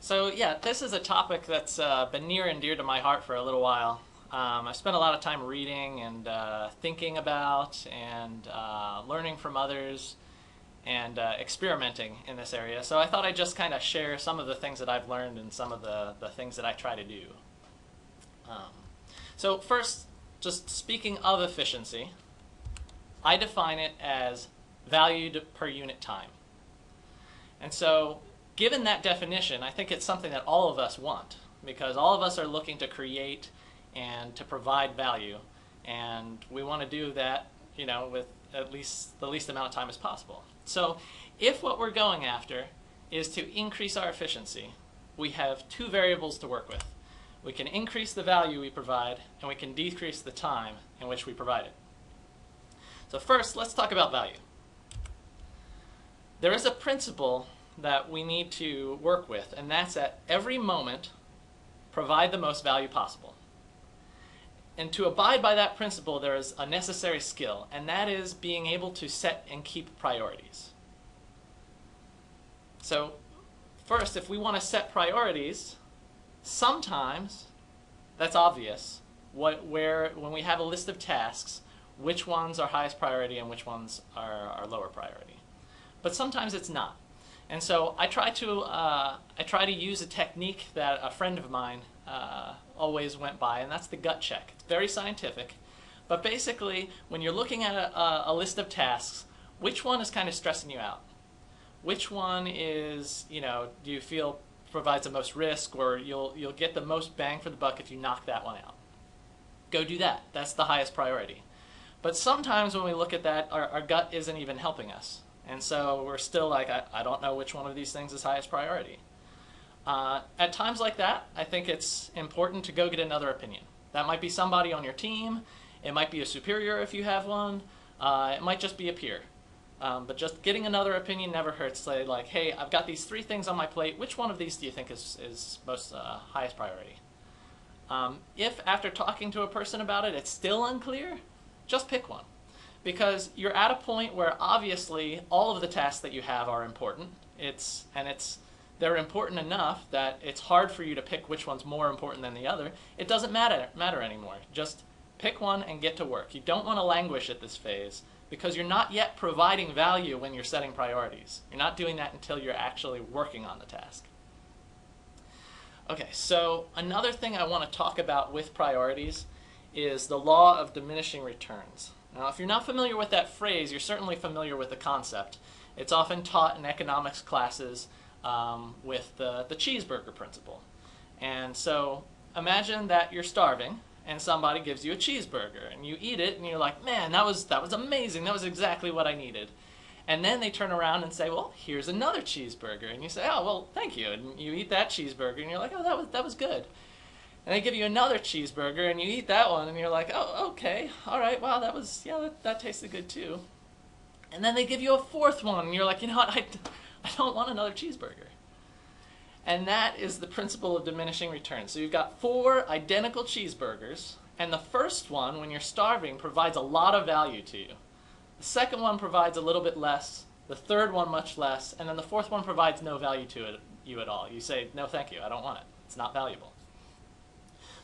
So yeah, this is a topic that's been near and dear to my heart for a little while. I've spent a lot of time reading and thinking about and learning from others and experimenting in this area. So I thought I'd just kind of share some of the things that I've learned and some of the things that I try to do. Um, so first, just speaking of efficiency, I define it as valued per unit time. And so given that definition, I think it's something that all of us want, because all of us are looking to create and to provide value, and we want to do that, with at least the least amount of time as possible. So if what we're going after is to increase our efficiency, we have two variables to work with. We can increase the value we provide, and we can decrease the time in which we provide it. So first, let's talk about value. There is a principle that we need to work with, and that's at every moment, provide the most value possible. And to abide by that principle, there is a necessary skill, and that is being able to set and keep priorities. So first, if we want to set priorities, sometimes that's obvious when we have a list of tasks, which ones are highest priority and which ones are lower priority. But sometimes it's not. And so I try to use a technique that a friend of mine always went by, and that's the gut check. It's very scientific, but basically when you're looking at a list of tasks, which one is kind of stressing you out? Which one is, do you feel provides the most risk, or you'll get the most bang for the buck if you knock that one out? Go do that. That's the highest priority. But sometimes when we look at that, our gut isn't even helping us. And so we're still like, I don't know which one of these things is highest priority. At times like that, I think it's important to go get another opinion. That might be somebody on your team. It might be a superior if you have one. It might just be a peer. But just getting another opinion never hurts. Say like, hey, I've got these 3 things on my plate. Which one of these do you think is most highest priority? If after talking to a person about it, it's still unclear, just pick one. Because you're at a point where obviously all of the tasks that you have are important. They're important enough that it's hard for you to pick which one's more important than the other. It doesn't matter anymore. Just pick one and get to work. You don't want to languish at this phase because you're not yet providing value when you're setting priorities. You're not doing that until you're actually working on the task. Okay, so another thing I want to talk about with priorities is the law of diminishing returns. Now, if you're not familiar with that phrase, you're certainly familiar with the concept. It's often taught in economics classes with the cheeseburger principle. And so imagine that you're starving and somebody gives you a cheeseburger and you eat it and you're like, man, that was amazing. That was exactly what I needed. And then they turn around and say, well, here's another cheeseburger. And you say, oh, well, thank you. And you eat that cheeseburger and you're like, oh, that was good. And they give you another cheeseburger and you eat that one and you're like, oh, okay, all right, wow, that tasted good too. And then they give you a 4th one and you're like, you know what, I don't want another cheeseburger. And that is the principle of diminishing returns. So you've got 4 identical cheeseburgers, and the first one, when you're starving, provides a lot of value to you. The second one provides a little bit less, the third one much less, and then the 4th one provides no value to you at all. You say, no thank you, I don't want it. It's not valuable.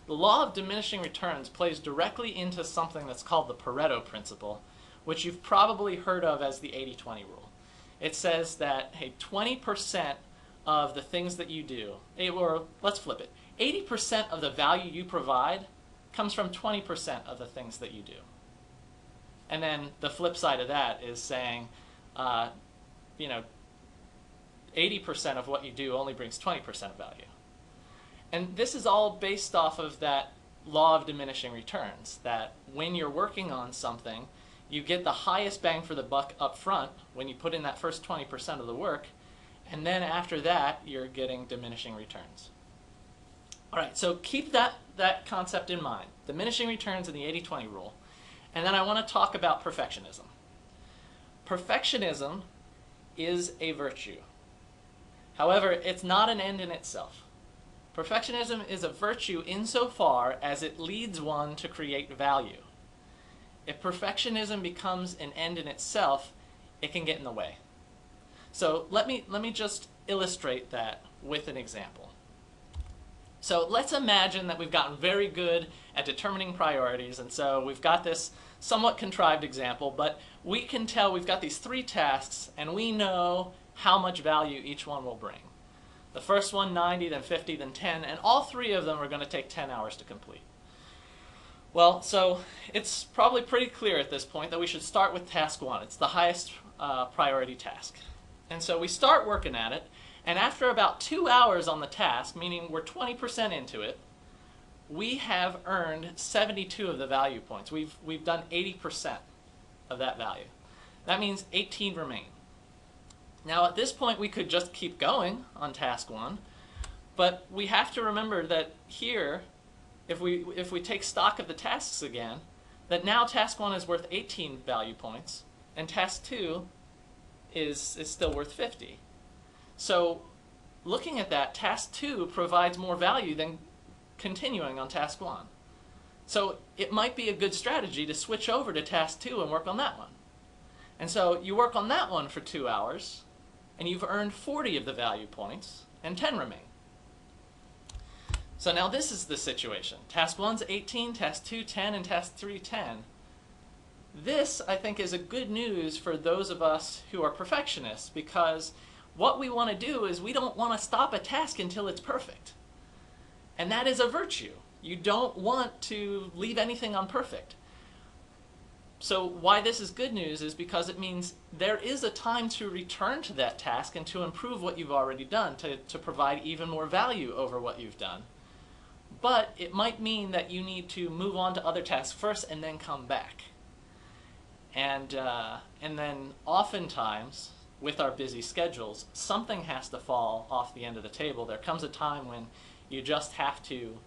The law of diminishing returns plays directly into something that's called the Pareto principle, which you've probably heard of as the 80-20 rule. It says that, hey, 20% of the things that you do, or let's flip it, 80% of the value you provide comes from 20% of the things that you do. And then the flip side of that is saying, 80% of what you do only brings 20% of value. And this is all based off of that law of diminishing returns, that when you're working on something, you get the highest bang for the buck up front when you put in that first 20% of the work, and then after that, you're getting diminishing returns. All right, so keep that concept in mind, diminishing returns and the 80-20 rule. And then I want to talk about perfectionism. Perfectionism is a virtue. However, it's not an end in itself. Perfectionism is a virtue insofar as it leads one to create value. If perfectionism becomes an end in itself, it can get in the way. So let me just illustrate that with an example. So let's imagine that we've gotten very good at determining priorities, and so we've got this somewhat contrived example, but we can tell we've got these 3 tasks, and we know how much value each one will bring. The first one 90, then 50, then 10, and all 3 of them are going to take 10 hours to complete. Well, so it's probably pretty clear at this point that we should start with task 1. It's the highest priority task. And so we start working at it, and after about 2 hours on the task, meaning we're 20% into it, we have earned 72 of the value points. We've done 80% of that value. That means 18 remain. Now at this point we could just keep going on task 1, but we have to remember that here, if we take stock of the tasks again, that now task 1 is worth 18 value points, and task 2 is still worth 50. So looking at that, task 2 provides more value than continuing on task 1. So it might be a good strategy to switch over to task 2 and work on that one. And so you work on that one for 2 hours, and you've earned 40 of the value points, and 10 remain. So now this is the situation. Task 1's 18, task 2 10, and task 3 10. This, I think, is a good news for those of us who are perfectionists, because what we want to do is we don't want to stop a task until it's perfect. And that is a virtue. You don't want to leave anything unperfect. So why this is good news is because it means there is a time to return to that task and to improve what you've already done, to provide even more value over what you've done. But it might mean that you need to move on to other tasks first and then come back. And then oftentimes, with our busy schedules, something has to fall off the end of the table. There comes a time when you just have to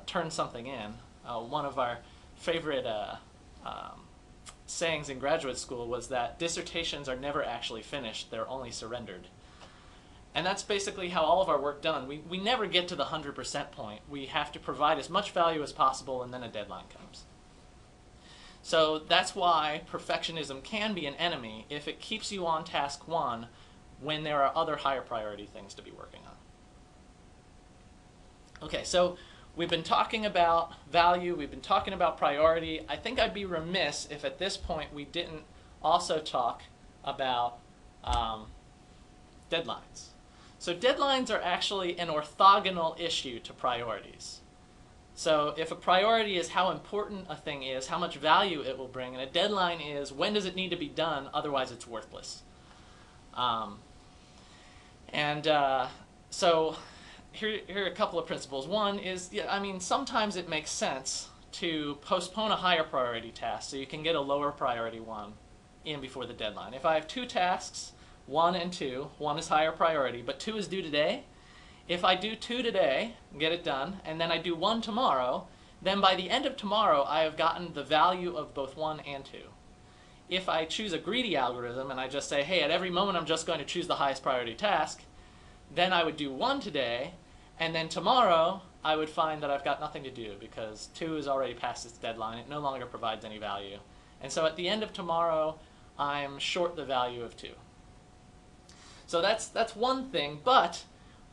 turn something in. One of our favorite sayings in graduate school was that dissertations are never actually finished, they're only surrendered. And that's basically how all of our work done. We never get to the 100% point. We have to provide as much value as possible, and then a deadline comes. So that's why perfectionism can be an enemy if it keeps you on task 1 when there are other higher priority things to be working on. Okay, so we've been talking about value, we've been talking about priority. I think I'd be remiss if at this point we didn't also talk about deadlines. So deadlines are actually an orthogonal issue to priorities. So if a priority is how important a thing is, how much value it will bring, and a deadline is when does it need to be done, otherwise it's worthless. So here are a couple of principles. One is, sometimes it makes sense to postpone a higher priority task so you can get a lower priority one in before the deadline. If I have 2 tasks, 1 and 2, 1 is higher priority, but 2 is due today, if I do 2 today, get it done, and then I do 1 tomorrow, then by the end of tomorrow I have gotten the value of both 1 and 2. If I choose a greedy algorithm and I just say, hey, at every moment I'm just going to choose the highest priority task, then I would do 1 today, and then tomorrow I would find that I've got nothing to do because 2 is already past its deadline. It no longer provides any value. And so at the end of tomorrow, I'm short the value of 2. So that's one thing, but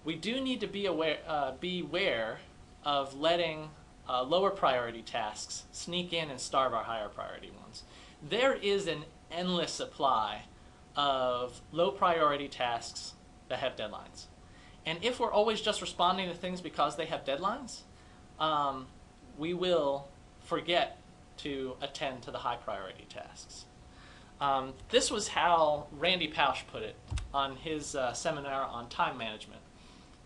we do need to beware of letting lower priority tasks sneak in and starve our higher priority ones. There is an endless supply of low priority tasks that have deadlines. And if we're always just responding to things because they have deadlines, we will forget to attend to the high priority tasks. This was how Randy Pausch put it on his seminar on time management.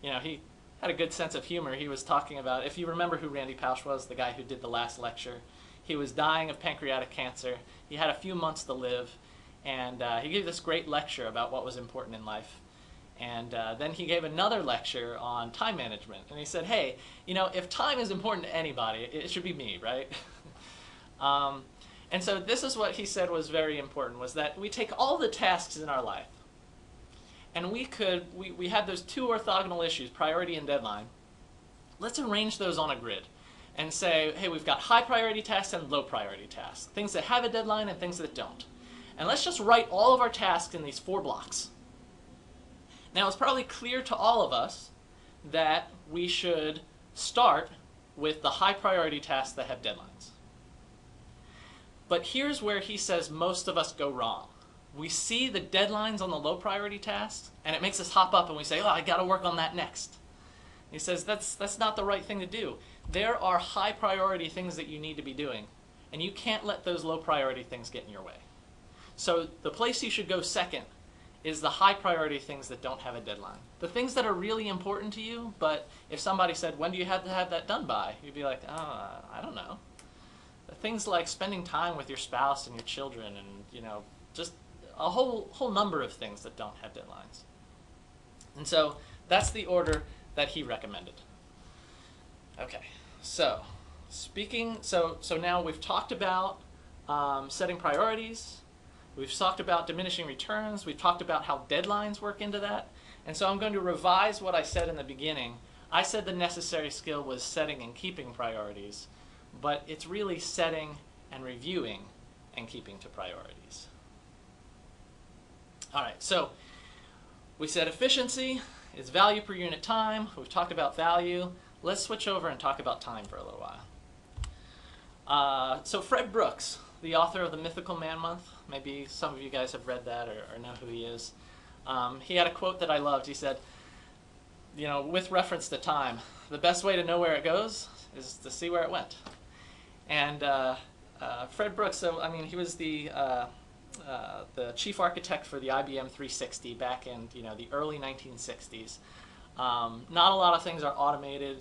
He had a good sense of humor. He was talking about, if you remember who Randy Pausch was, the guy who did the last lecture, he was dying of pancreatic cancer. He had a few months to live, and he gave this great lecture about what was important in life. And then he gave another lecture on time management. And he said, hey, if time is important to anybody, it should be me, right? And so this is what he said was very important, was that we take all the tasks in our life, and we have those 2 orthogonal issues, priority and deadline. Let's arrange those on a grid and say, hey, we've got high priority tasks and low priority tasks, things that have a deadline and things that don't. And let's just write all of our tasks in these 4 blocks. Now, it's probably clear to all of us that we should start with the high priority tasks that have deadlines. But here's where he says most of us go wrong. We see the deadlines on the low priority tasks, and it makes us hop up and we say, oh, I got to work on that next. He says that's not the right thing to do. There are high priority things that you need to be doing, and you can't let those low priority things get in your way. So the place you should go second is the high priority things that don't have a deadline. The things that are really important to you, but if somebody said, when do you have to have that done by? You'd be like, oh, I don't know. Things like spending time with your spouse and your children, and just a whole number of things that don't have deadlines. And so that's the order that he recommended. Okay, so now we've talked about setting priorities. We've talked about diminishing returns. We've talked about how deadlines work into that. And so I'm going to revise what I said in the beginning. I said the necessary skill was setting and keeping priorities, but it's really setting and reviewing and keeping to priorities. All right, so we said efficiency is value per unit time. We've talked about value. Let's switch over and talk about time for a little while. So Fred Brooks, the author of The Mythical Man Month, maybe some of you guys have read that or know who he is. He had a quote that I loved. He said, with reference to time, the best way to know where it goes is to see where it went. And Fred Brooks, so I mean, he was the chief architect for the IBM 360 back in the early 1960s. Not a lot of things are automated.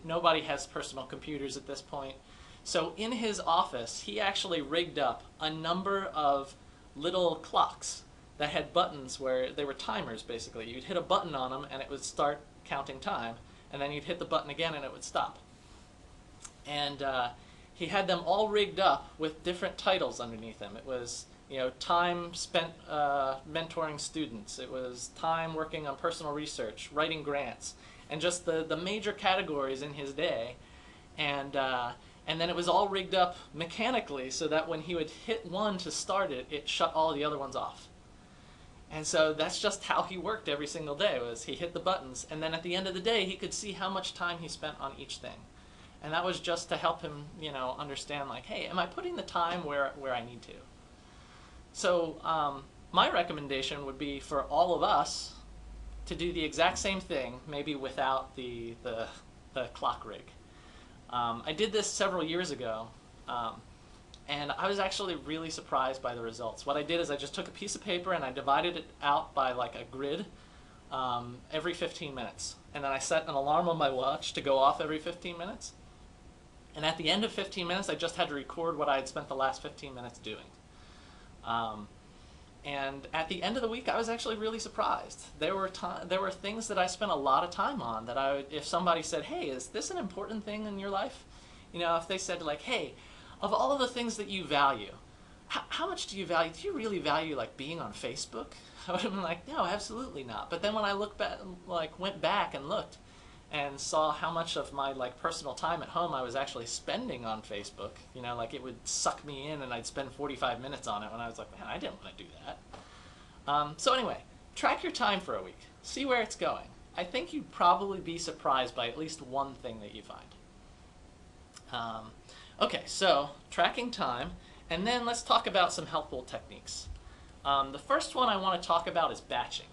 Nobody has personal computers at this point. So in his office, he actually rigged up a number of little clocks that had buttons where they were timers, basically. You'd hit a button on them and it would start counting time, and then you'd hit the button again and it would stop. And he had them all rigged up with different titles underneath them. It was time spent mentoring students. It was time working on personal research, writing grants, and just the major categories in his day. And then it was all rigged up mechanically so that when he would hit one to start it, it shut all the other ones off. And so that's just how he worked every single day, was he hit the buttons, and then at the end of the day he could see how much time he spent on each thing. And that was just to help him, understand, like, hey, am I putting the time where I need to? So my recommendation would be for all of us to do the exact same thing, maybe without the clock rig. I did this several years ago, and I was actually really surprised by the results. What I did is I just took a piece of paper and I divided it out by like a grid every 15 minutes. And then I set an alarm on my watch to go off every 15 minutes. And at the end of 15 minutes, I just had to record what I had spent the last 15 minutes doing. And at the end of the week, I was actually really surprised. There were things that I spent a lot of time on that if somebody said, hey, is this an important thing in your life? If they said, like, hey, of all of the things that you value, how much do you value? Do you really value, like, being on Facebook? I would have been like, no, absolutely not. But then when I went back and looked and saw how much of my personal time at home I was actually spending on Facebook, it would suck me in and I'd spend 45 minutes on it when I was like, man, I didn't want to do that. So anyway, track your time for a week. See where it's going. I think you'd probably be surprised by at least one thing that you find. Okay, so tracking time, and then let's talk about some helpful techniques. The first one I want to talk about is batching.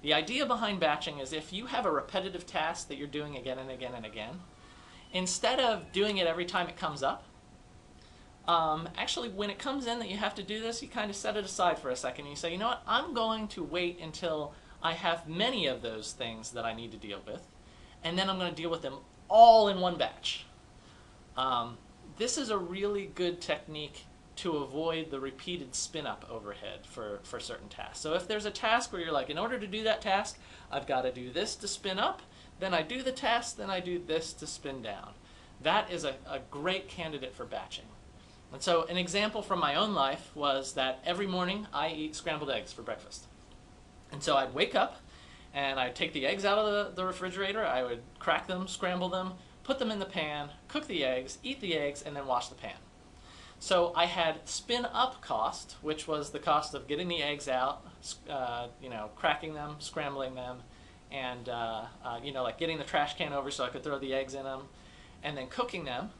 The idea behind batching is if you have a repetitive task that you're doing again and again and again, instead of doing it every time it comes up, actually when it comes in that you have to do this, you kind of set it aside for a second and you say, you know what, I'm going to wait until I have many of those things that I need to deal with, and then I'm going to deal with them all in one batch. This is a really good technique to avoid the repeated spin-up overhead for certain tasks. So if there's a task where you're like, in order to do that task, I've got to do this to spin up, then I do the task, then I do this to spin down. That is a great candidate for batching. And so an example from my own life was that every morning I eat scrambled eggs for breakfast. And so I'd wake up and I'd take the eggs out of the refrigerator, I would crack them, scramble them, put them in the pan, cook the eggs, eat the eggs, and then wash the pan. So I had spin up cost, which was the cost of getting the eggs out, cracking them, scrambling them, and like getting the trash can over so I could throw the eggs in them, and then cooking them.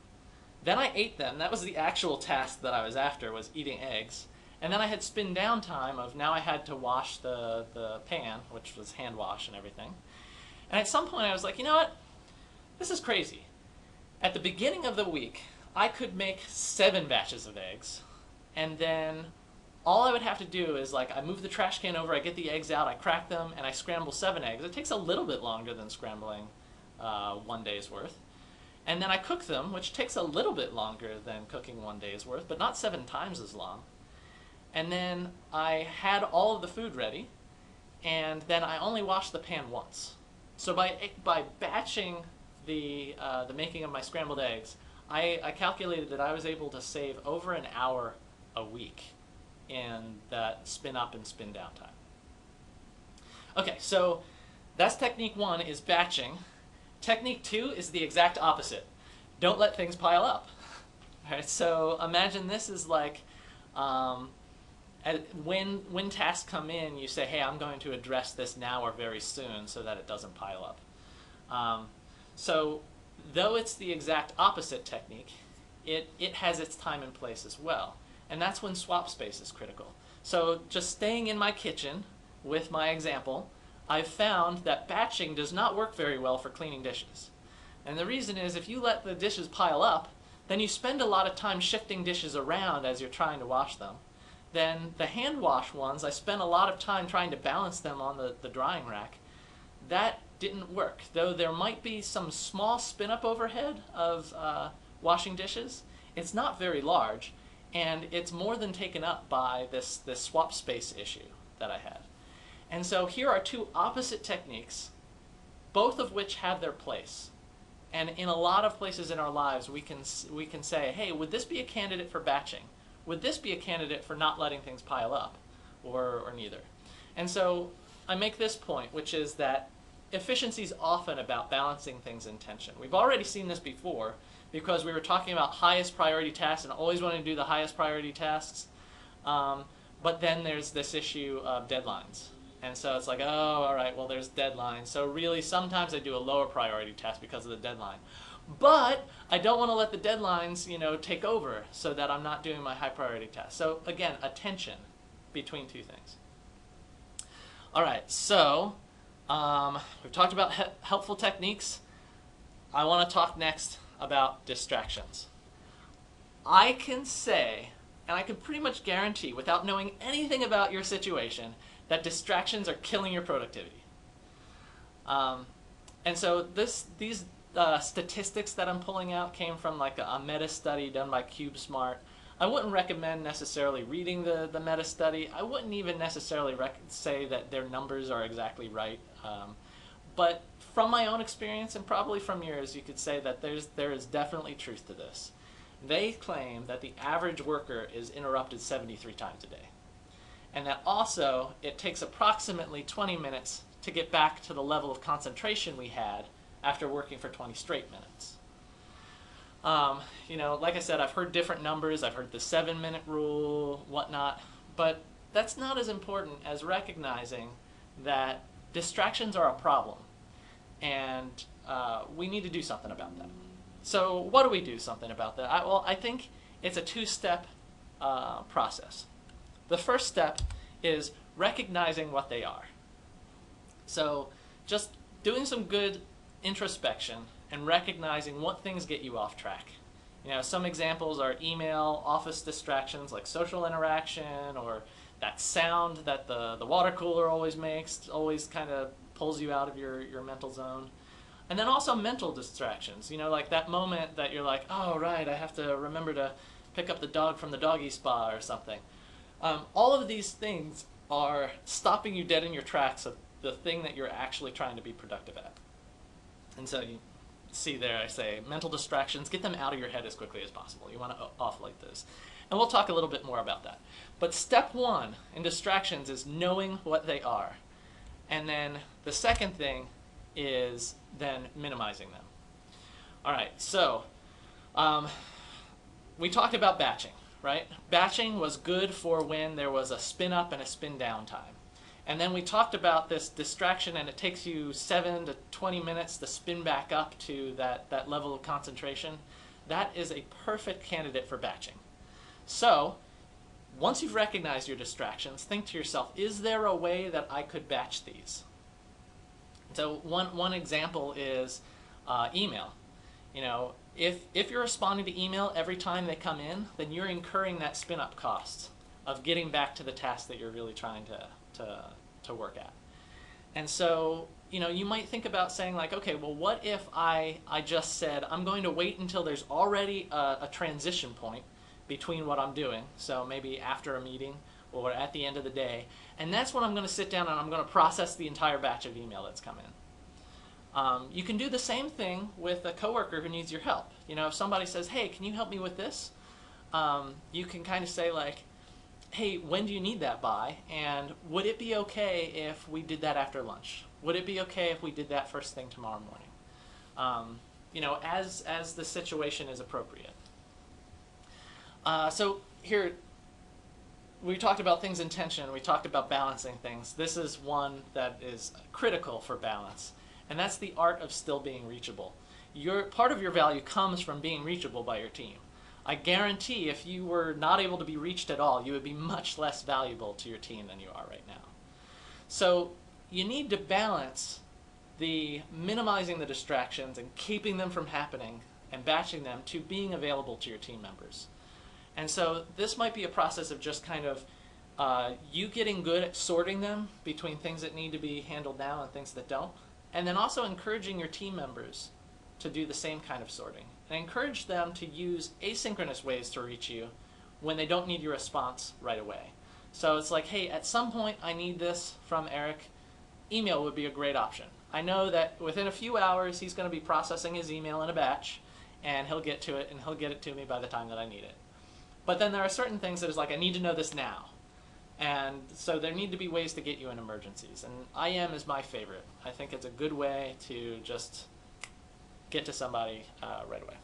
Then I ate them. That was the actual task that I was after, was eating eggs. And then I had spin down time of now I had to wash the pan, which was hand wash and everything. And at some point I was like, you know what? This is crazy. At the beginning of the week, I could make 7 batches of eggs, and then all I would have to do is, like, I move the trash can over, I get the eggs out, I crack them, and I scramble 7 eggs. It takes a little bit longer than scrambling 1 day's worth. And then I cook them, which takes a little bit longer than cooking 1 day's worth, but not 7 times as long. And then I had all of the food ready, and then I only washed the pan once. So by batching the making of my scrambled eggs, I calculated that I was able to save over an hour a week in that spin up and spin down time. Okay, so that's technique 1, is batching. Technique 2 is the exact opposite. Don't let things pile up. All right, so imagine this is like when tasks come in, you say, hey, I'm going to address this now or very soon so that it doesn't pile up. So though it's the exact opposite technique, it has its time and place as well. And that's when swap space is critical. So just staying in my kitchen with my example, I've found that batching does not work very well for cleaning dishes. And the reason is, if you let the dishes pile up, then you spend a lot of time shifting dishes around as you're trying to wash them. Then the hand wash ones, I spent a lot of time trying to balance them on the drying rack. That didn't work. Though there might be some small spin up overhead of washing dishes, it's not very large, and it's more than taken up by this swap space issue that I had. And so here are 2 opposite techniques, both of which have their place. And in a lot of places in our lives, we can say, hey, would this be a candidate for batching? Would this be a candidate for not letting things pile up? Or neither. And so I make this point, which is that efficiency is often about balancing things in tension. We've already seen this before, because we were talking about highest priority tasks and always wanting to do the highest priority tasks. But then there's this issue of deadlines. And so it's like, oh, all right, well, there's deadlines. So really, sometimes I do a lower priority task because of the deadline. But I don't want to let the deadlines, take over so that I'm not doing my high priority task. So again, a tension between 2 things. All right, so we've talked about helpful techniques. I want to talk next about distractions. I can say, and I can pretty much guarantee without knowing anything about your situation, that distractions are killing your productivity. And so these statistics that I'm pulling out came from like a meta study done by CubeSmart. I wouldn't recommend necessarily reading the meta study. I wouldn't even necessarily say that their numbers are exactly right. But from my own experience, and probably from yours, you could say that there is definitely truth to this. They claim that the average worker is interrupted 73 times a day. And that also it takes approximately 20 minutes to get back to the level of concentration we had after working for 20 straight minutes. Like I said, I've heard different numbers. I've heard the 7-minute rule, whatnot. But that's not as important as recognizing that distractions are a problem. And we need to do something about that. So what do we do something about that? I think it's a 2-step process. The first step is recognizing what they are. So just doing some good introspection and recognizing what things get you off track. Some examples are email, office distractions like social interaction, or that sound that the water cooler always makes, always kind of pulls you out of your mental zone. And then also mental distractions, like that moment that you're like, oh, right, I have to remember to pick up the dog from the doggy spa or something. All of these things are stopping you dead in your tracks of the thing that you're actually trying to be productive at. And so you see there, I say, mental distractions, get them out of your head as quickly as possible. You want to offload those. And we'll talk a little bit more about that. But step 1 in distractions is knowing what they are. And then the second thing is then minimizing them. All right, so we talked about batching, right? Batching was good for when there was a spin up and a spin down time. And then we talked about this distraction, and it takes you 7 to 20 minutes to spin back up to that level of concentration. That is a perfect candidate for batching. So once you've recognized your distractions, think to yourself, is there a way that I could batch these? So one example is email. You know, if you're responding to email every time they come in, then you're incurring that spin-up cost of getting back to the task that you're really trying to work at. And so, you know, you might think about saying like, okay, well, what if I just said, I'm going to wait until there's already a transition point between what I'm doing, so maybe after a meeting or at the end of the day, and that's when I'm going to sit down and I'm going to process the entire batch of email that's come in. You can do the same thing with a coworker who needs your help. You know, if somebody says, hey, can you help me with this? You can kind of say like, hey, when do you need that by? And would it be okay if we did that after lunch? Would it be okay if we did that first thing tomorrow morning? You know, as the situation is appropriate. So here, we talked about things in tension. We talked about balancing things. This is one that is critical for balance, and that's the art of still being reachable. Part of your value comes from being reachable by your team. I guarantee if you were not able to be reached at all, you would be much less valuable to your team than you are right now. So you need to balance the minimizing the distractions and keeping them from happening and batching them to being available to your team members. And so this might be a process of just kind of you getting good at sorting them between things that need to be handled now and things that don't, and then also encouraging your team members to do the same kind of sorting. And encourage them to use asynchronous ways to reach you when they don't need your response right away. So it's like, hey, at some point I need this from Eric. Email would be a great option. I know that within a few hours he's going to be processing his email in a batch, and he'll get to it, and he'll get it to me by the time that I need it. But then there are certain things that is like, I need to know this now. And so there need to be ways to get you in emergencies. And IM is my favorite. I think it's a good way to just get to somebody right away.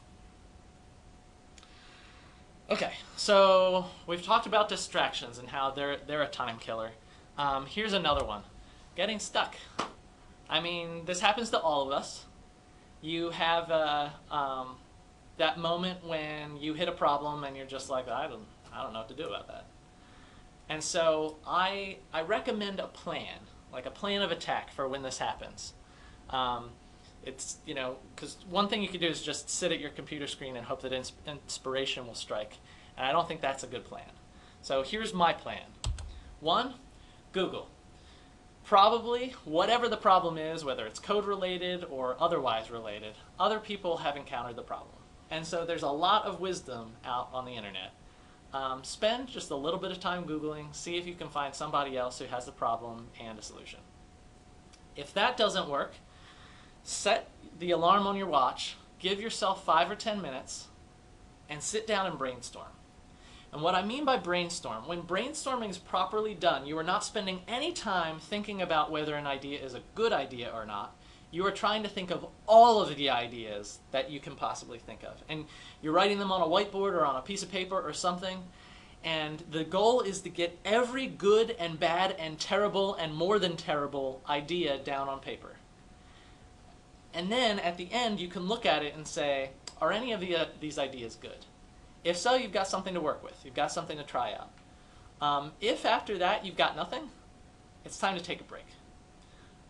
Okay, so we've talked about distractions and how they're a time killer. Here's another one. Getting stuck. I mean, this happens to all of us. You have that moment when you hit a problem and you're just like, I don't know what to do about that. And so I recommend a plan, like a plan of attack for when this happens. It's, you know, because one thing you could do is just sit at your computer screen and hope that inspiration will strike. And I don't think that's a good plan. So here's my plan. 1, Google. Probably, whatever the problem is, whether it's code related or otherwise related, other people have encountered the problem. And so there's a lot of wisdom out on the internet. Spend just a little bit of time Googling, see if you can find somebody else who has the problem and a solution. If that doesn't work, set the alarm on your watch, give yourself 5 or 10 minutes, and sit down and brainstorm. And what I mean by brainstorm, when brainstorming is properly done, you are not spending any time thinking about whether an idea is a good idea or not. You are trying to think of all of the ideas that you can possibly think of. And you're writing them on a whiteboard or on a piece of paper or something. And the goal is to get every good and bad and terrible and more than terrible idea down on paper. And then at the end, you can look at it and say, are any of these ideas good? If so, you've got something to work with. You've got something to try out. If after that you've got nothing, it's time to take a break.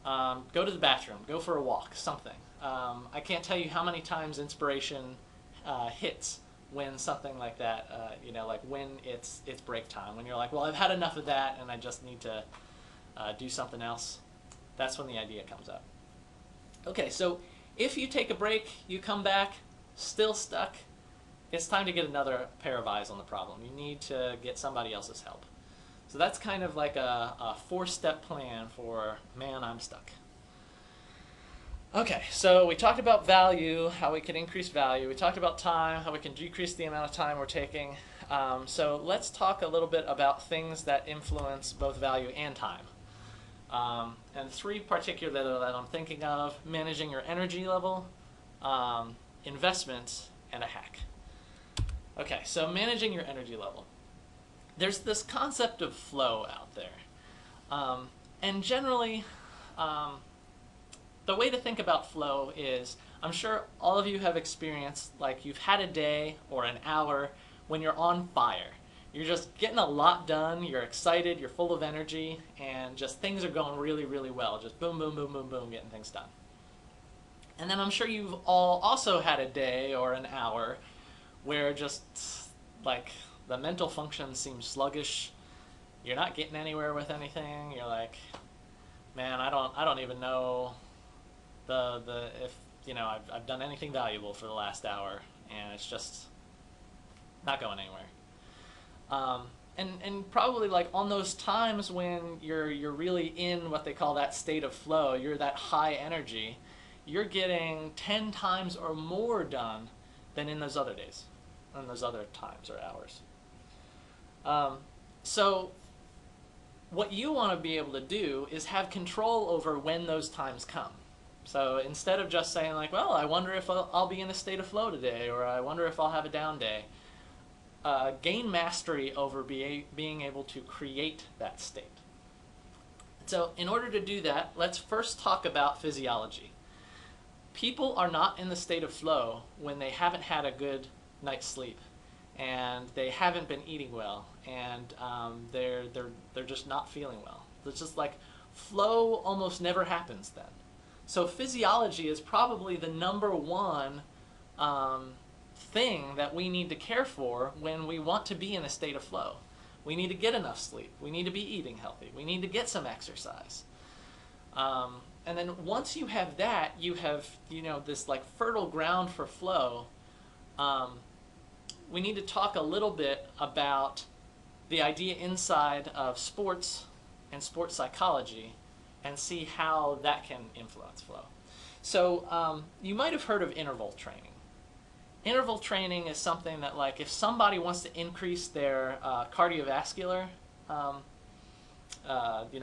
Go to the bathroom, go for a walk, something. I can't tell you how many times inspiration hits when something like that, you know, like when it's break time, when you're like, well, I've had enough of that and I just need to do something else. That's when the idea comes up. Okay, so if you take a break, you come back, still stuck, it's time to get another pair of eyes on the problem. You need to get somebody else's help. So that's kind of like a 4-step plan for, man, I'm stuck. Okay, so we talked about value, how we can increase value. We talked about time, how we can decrease the amount of time we're taking. So let's talk a little bit about things that influence both value and time. And 3 particular that I'm thinking of: managing your energy level, investments, and a hack. Okay, so managing your energy level. There's this concept of flow out there. And generally, the way to think about flow is, I'm sure all of you have experienced, like you've had a day or an hour when you're on fire. You're just getting a lot done, you're excited, you're full of energy, and just things are going really, really well. Just boom, boom, boom, boom, boom, getting things done. And then I'm sure you've all also had a day or an hour where just like the mental function seems sluggish. You're not getting anywhere with anything. You're like, man, I don't even know if I've done anything valuable for the last hour, and it's just not going anywhere. And probably like on those times when you're really in what they call that state of flow, you're that high energy, you're getting 10 times or more done than in those other days, in those other times or hours. So what you want to be able to do is have control over when those times come. So instead of just saying like, well, I wonder if I'll be in a state of flow today, or I wonder if I'll have a down day, gain mastery over being able to create that state. So in order to do that, let's first talk about physiology. People are not in the state of flow when they haven't had a good night's sleep, and they haven't been eating well, and they're just not feeling well. It's just like flow almost never happens then. So physiology is probably the number one thing that we need to care for when we want to be in a state of flow. We need to get enough sleep. We need to be eating healthy. We need to get some exercise. And then once you have that, you have this like fertile ground for flow. We need to talk a little bit about the idea inside of sports and sports psychology and see how that can influence flow. So you might have heard of interval training. Interval training is something that, like, if somebody wants to increase their cardiovascular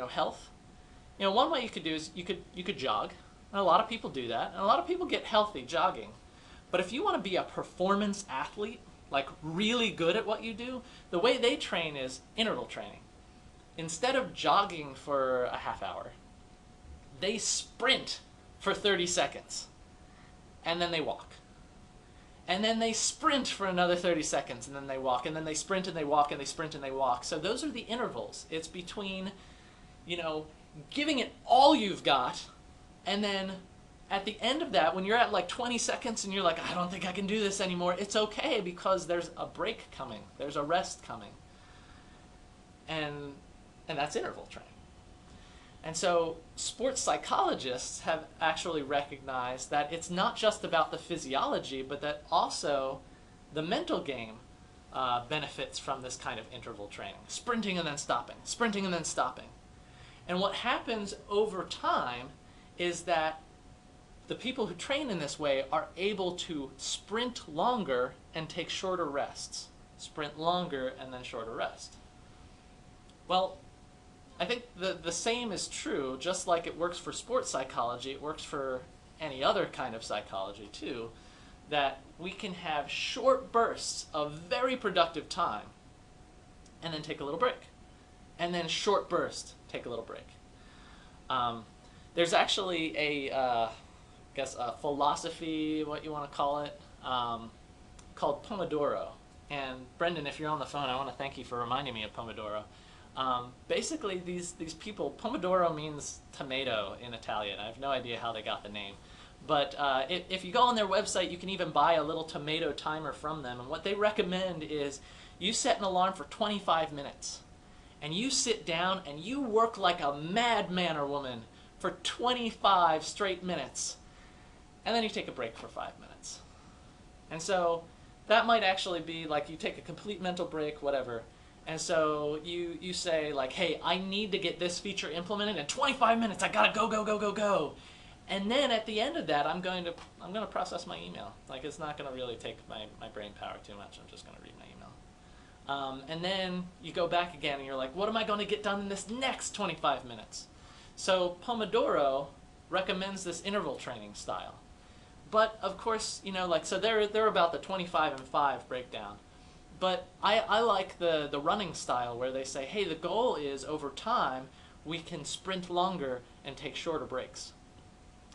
health, one way you could do is you could jog. And a lot of people do that, and a lot of people get healthy jogging. But if you want to be a performance athlete, like really good at what you do, the way they train is interval training. Instead of jogging for a half hour, they sprint for 30 seconds, and then they walk. And then they sprint for another 30 seconds, and then they walk, and then they sprint and they walk, and they sprint and they walk. So those are the intervals. It's between, giving it all you've got, and then at the end of that, when you're at like 20 seconds and you're like, I don't think I can do this anymore, it's okay, because there's a break coming. There's a rest coming. And that's interval training. And so sports psychologists have actually recognized that it's not just about the physiology, but that also the mental game benefits from this kind of interval training. Sprinting and then stopping, sprinting and then stopping. And what happens over time is that the people who train in this way are able to sprint longer and take shorter rests. Sprint longer and then shorter rest. Well, I think the same is true. Just like it works for sports psychology, it works for any other kind of psychology too, that we can have short bursts of very productive time and then take a little break. And then short burst, take a little break. There's actually a philosophy, what you want to call it, called Pomodoro. And Brendan, if you're on the phone, I want to thank you for reminding me of Pomodoro. Basically, these people, Pomodoro means tomato in Italian. I have no idea how they got the name. But if you go on their website, you can even buy a little tomato timer from them. And what they recommend is you set an alarm for 25 minutes. And you sit down and you work like a madman or woman for 25 straight minutes. And then you take a break for 5 minutes. And so that might actually be like you take a complete mental break, whatever. And so you say like, hey, I need to get this feature implemented in 25 minutes. I gotta go, go, go, go, go. And then at the end of that, I'm going to process my email. Like, it's not going to really take my brain power too much. I'm just going to read my email. And then you go back again and you're like, what am I going to get done in this next 25 minutes? So Pomodoro recommends this interval training style. But of course, so they're about the 25 and 5 breakdown. But I like the running style where they say, hey, the goal is over time, we can sprint longer and take shorter breaks.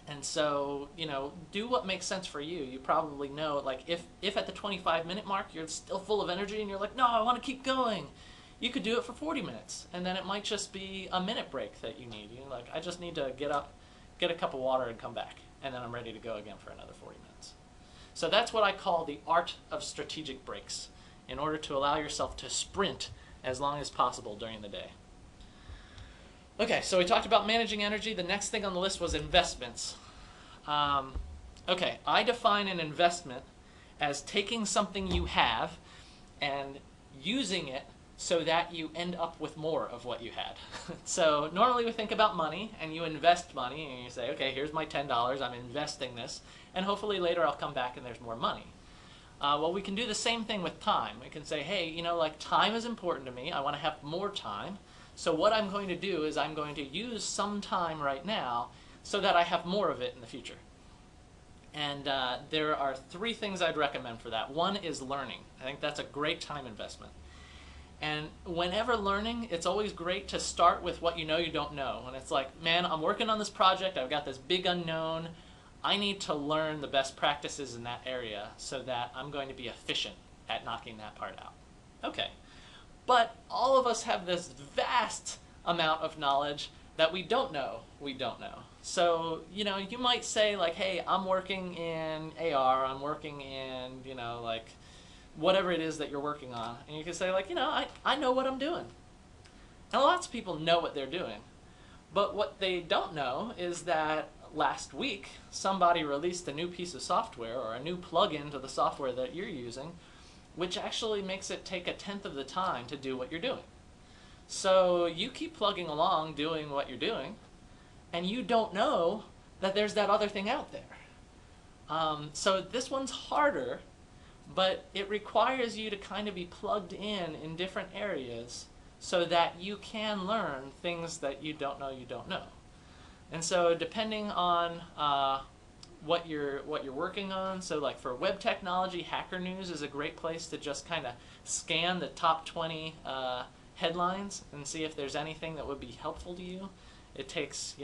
And so, do what makes sense for you. You probably know, like, if at the 25-minute mark you're still full of energy and you're like, no, I want to keep going, you could do it for 40 minutes. And then it might just be a minute break that you need. You're like, I just need to get up, get a cup of water, and come back. And then I'm ready to go again for another 40 minutes. So that's what I call the art of strategic breaks, in order to allow yourself to sprint as long as possible during the day. Okay, so we talked about managing energy. The next thing on the list was investments. Okay, I define an investment as taking something you have and using it so that you end up with more of what you had. So normally we think about money, and you invest money, and you say, okay, here's my $10, I'm investing this, and hopefully later I'll come back and there's more money. Well, we can do the same thing with time. We can say, hey, like, time is important to me, I want to have more time. So what I'm going to do is I'm going to use some time right now so that I have more of it in the future. And there are 3 things I'd recommend for that. One is learning. I think that's a great time investment. And whenever learning, it's always great to start with what you know you don't know. When it's like, man, I'm working on this project, I've got this big unknown, I need to learn the best practices in that area so that I'm going to be efficient at knocking that part out. Okay. But all of us have this vast amount of knowledge that we don't know. So, you might say, like, hey, I'm working in AR, I'm working in, like, whatever it is that you're working on. And you can say, like, I know what I'm doing. And lots of people know what they're doing. But what they don't know is that last week, somebody released a new piece of software or a new plugin to the software that you're using, which actually makes it take 1/10 of the time to do what you're doing. So you keep plugging along doing what you're doing, and you don't know that there's that other thing out there. So this one's harder, but it requires you to kind of be plugged in different areas so that you can learn things that you don't know. And so depending on what you're working on. So like for web technology, Hacker News is a great place to just kind of scan the top 20 headlines and see if there's anything that would be helpful to you. It takes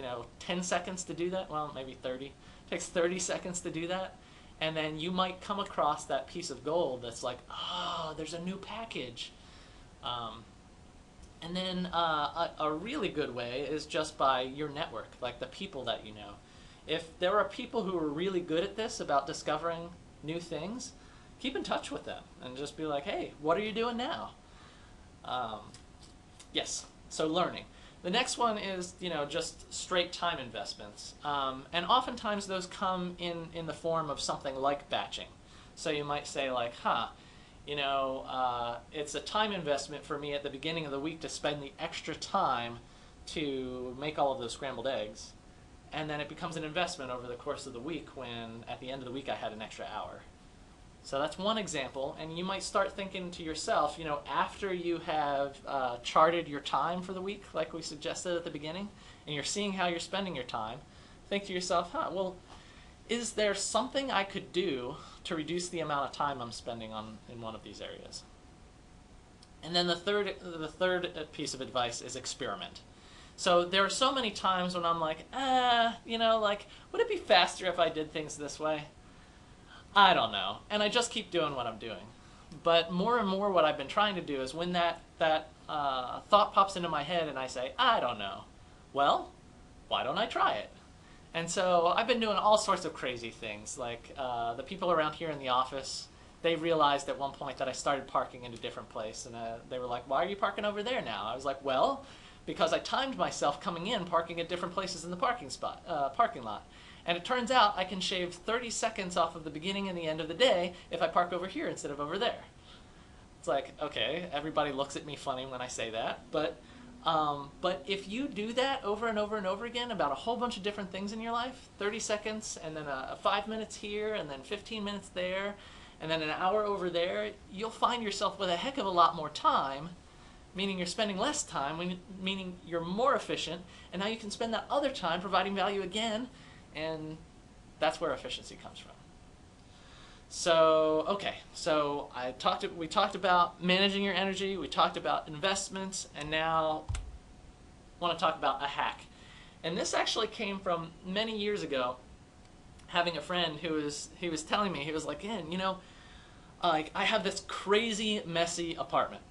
10 seconds to do that. Well, maybe 30. It takes 30 seconds to do that. And then you might come across that piece of gold that's like, oh, there's a new package. And then a really good way is just by your network, like the people that you know. If there are people who are really good at this, about discovering new things, keep in touch with them and just be like, hey, what are you doing now? Yes, so learning. The next one is, just straight time investments. And oftentimes those come in the form of something like batching. So you might say like, it's a time investment for me at the beginning of the week to spend the extra time to make all of those scrambled eggs. And then it becomes an investment over the course of the week when at the end of the week I had an extra hour. So that's one example, and you might start thinking to yourself, after you have charted your time for the week, like we suggested at the beginning, and you're seeing how you're spending your time, think to yourself, well, is there something I could do to reduce the amount of time I'm spending in one of these areas? And then the third piece of advice is experiment. So there are so many times when I'm like, would it be faster if I did things this way? I don't know. And I just keep doing what I'm doing. But more and more what I've been trying to do is when that thought pops into my head and I say, I don't know, well, why don't I try it? And so I've been doing all sorts of crazy things. Like the people around here in the office, they realized at one point that I started parking in a different place. And they were like, why are you parking over there now? I was like, well, because I timed myself coming in parking at different places in the parking lot. And it turns out I can shave 30 seconds off of the beginning and the end of the day if I park over here instead of over there. It's like, okay, everybody looks at me funny when I say that, but if you do that over and over and over again about a whole bunch of different things in your life, 30 seconds and then 5 minutes here and then 15 minutes there and then an hour over there, you'll find yourself with a heck of a lot more time, meaning you're spending less time, meaning you're more efficient, and now you can spend that other time providing value again, and that's where efficiency comes from. So, okay, so we talked about managing your energy, we talked about investments, and now want to talk about a hack. And this actually came from many years ago, having a friend he was telling me, he was like, you know, like I have this crazy messy apartment.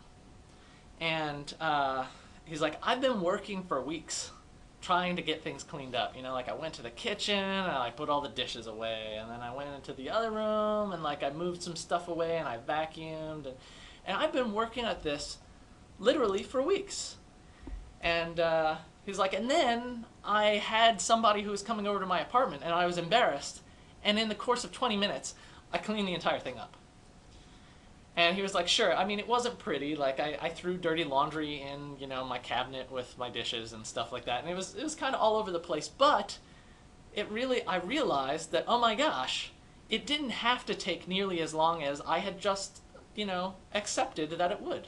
And he's like, I've been working for weeks trying to get things cleaned up. You know, like I went to the kitchen and I put all the dishes away, and then I went into the other room and like I moved some stuff away and I vacuumed, and I've been working at this literally for weeks. And he's like, and then I had somebody who was coming over to my apartment and I was embarrassed, and in the course of 20 minutes I cleaned the entire thing up. And he was like, sure, I mean, it wasn't pretty. Like, I threw dirty laundry in, you know, my cabinet with my dishes and stuff like that. And it was kind of all over the place. But I realized that, oh my gosh, it didn't have to take nearly as long as I had just, you know, accepted that it would.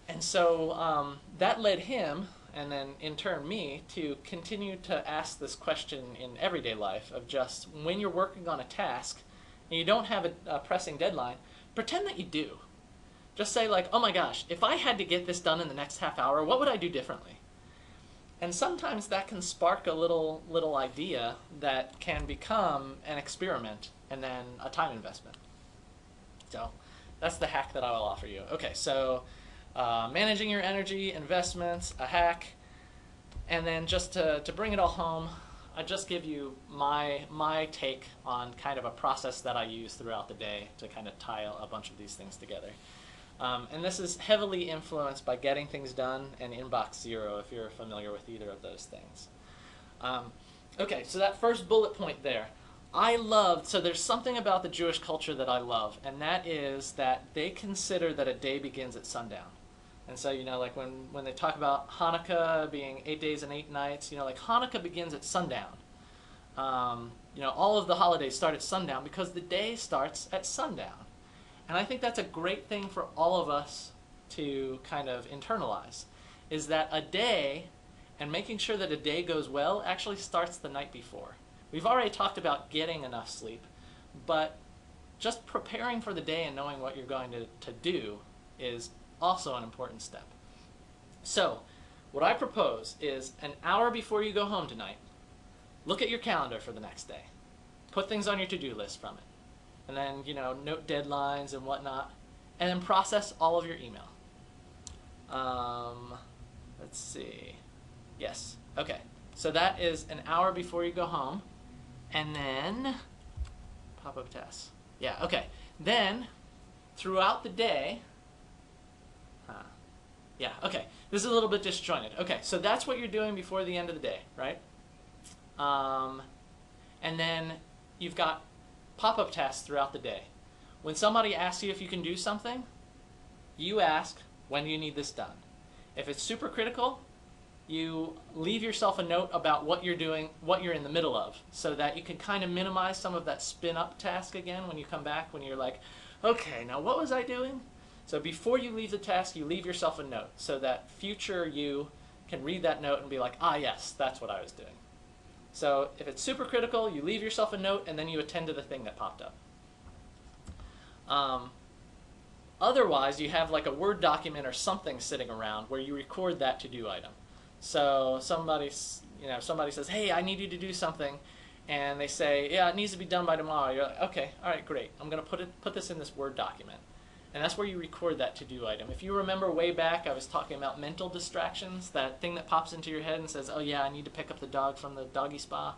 And so that led him, and then in turn me, to continue to ask this question in everyday life of just when you're working on a task and you don't have a pressing deadline, pretend that you do. Just say like, oh my gosh, if I had to get this done in the next half hour, what would I do differently? And sometimes that can spark a little idea that can become an experiment and then a time investment. So that's the hack that I will offer you. Okay, so managing your energy, investments, a hack, and then just to bring it all home, I just give you my take on kind of a process that I use throughout the day to kind of tie a bunch of these things together. And this is heavily influenced by Getting Things Done and Inbox Zero, if you're familiar with either of those things. Okay, so that first bullet point there. So there's something about the Jewish culture that I love, and that is that they consider that a day begins at sundown. And so, you know, like when they talk about Hanukkah being 8 days and 8 nights, you know, like Hanukkah begins at sundown. You know, all of the holidays start at sundown because the day starts at sundown. And I think that's a great thing for all of us to kind of internalize, is that a day, and making sure that a day goes well, actually starts the night before. We've already talked about getting enough sleep, but just preparing for the day and knowing what you're going to do is also an important step. So, what I propose is an hour before you go home tonight, look at your calendar for the next day. Put things on your to-do list from it. And then, you know, note deadlines and whatnot. And then process all of your email. Let's see. Yes. Okay. So that is an hour before you go home. And then, pop-up tests. Yeah, okay. Then, throughout the day, yeah, okay. This is a little bit disjointed. Okay, so that's what you're doing before the end of the day, right? And then you've got pop-up tests throughout the day. When somebody asks you if you can do something, you ask, when do you need this done? If it's super critical, you leave yourself a note about what you're doing, what you're in the middle of, so that you can kind of minimize some of that spin-up task again when you come back, when you're like, okay, now what was I doing? So before you leave the task, you leave yourself a note so that future you can read that note and be like, ah, yes, that's what I was doing. So if it's super critical, you leave yourself a note and then you attend to the thing that popped up. Otherwise, you have like a Word document or something sitting around where you record that to-do item. So somebody says, hey, I need you to do something, and they say, yeah, it needs to be done by tomorrow. You're like, okay, all right, great. I'm going to put this in this Word document. And that's where you record that to-do item. If you remember way back, I was talking about mental distractions, that thing that pops into your head and says, oh yeah, I need to pick up the dog from the doggy spa.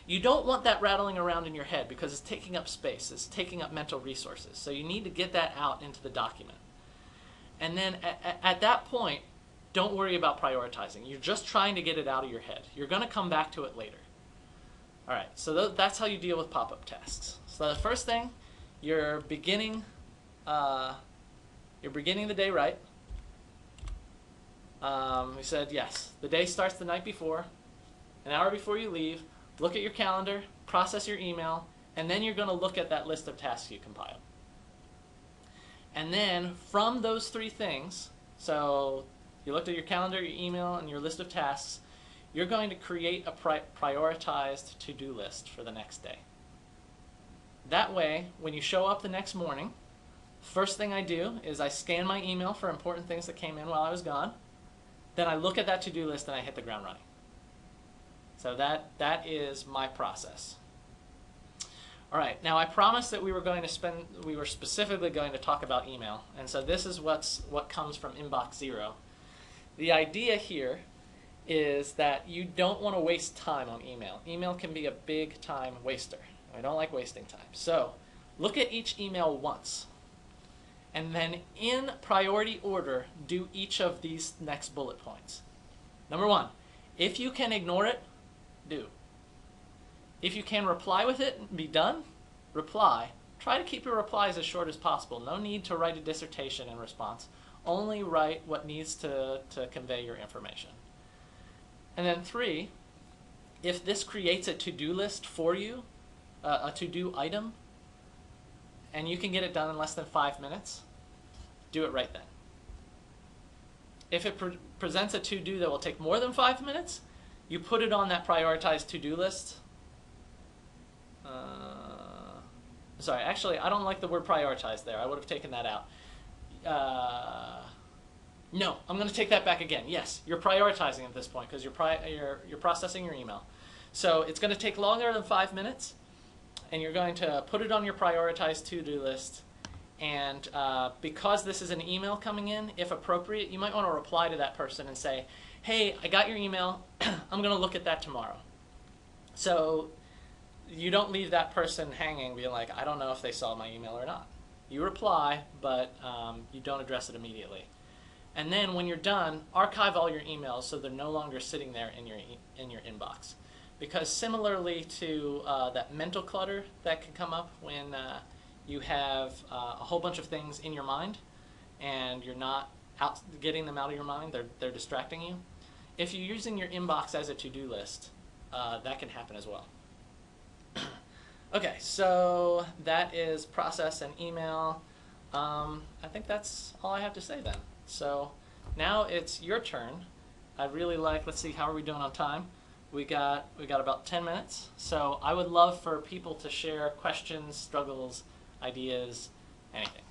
You don't want that rattling around in your head because it's taking up space, it's taking up mental resources. So you need to get that out into the document. And then at that point, don't worry about prioritizing. You're just trying to get it out of your head. You're going to come back to it later. All right, so that's how you deal with pop-up tasks. So the first thing, you're beginning the day right. We said, yes, the day starts the night before. An hour before you leave, look at your calendar, process your email, and then you're going to look at that list of tasks you compiled. And then from those three things, so you looked at your calendar, your email, and your list of tasks, you're going to create a prioritized to-do list for the next day. That way, when you show up the next morning, first thing I do is I scan my email for important things that came in while I was gone. then I look at that to-do list and I hit the ground running. So that is my process. All right, now I promised that we were specifically going to talk about email, and so this is what comes from inbox 0. The idea here is that you don't want to waste time on email. Email can be a big time waster. I don't like wasting time. So look at each email once, and then in priority order, do each of these next bullet points. Number 1, if you can ignore it, do. If you can reply with it and be done, reply. Try to keep your replies as short as possible. No need to write a dissertation in response. Only write what needs to convey your information. And then 3, if this creates a to-do list for you, a to-do item, and you can get it done in less than 5 minutes, do it right then. If it presents a to-do that will take more than 5 minutes, you put it on that prioritized to-do list. Sorry, actually, I don't like the word prioritize there. I would have taken that out. No, I'm going to take that back again. Yes, you're prioritizing at this point because you're processing your email. So it's going to take longer than 5 minutes, and you're going to put it on your prioritized to-do list. And because this is an email coming in, if appropriate, you might want to reply to that person and say, hey, I got your email. I'm going to look at that tomorrow. So you don't leave that person hanging being like, I don't know if they saw my email or not. You reply, but you don't address it immediately. And then when you're done, archive all your emails so they're no longer sitting there in your inbox. Because similarly to that mental clutter that can come up when you have a whole bunch of things in your mind and you're not getting them out of your mind, they're distracting you. If you're using your inbox as a to-do list, that can happen as well. Okay, so that is process and email. I think that's all I have to say then. So now it's your turn. I'd really like, let's see, how are we doing on time? We got about 10 minutes. So I would love for people to share questions, struggles, ideas, anything.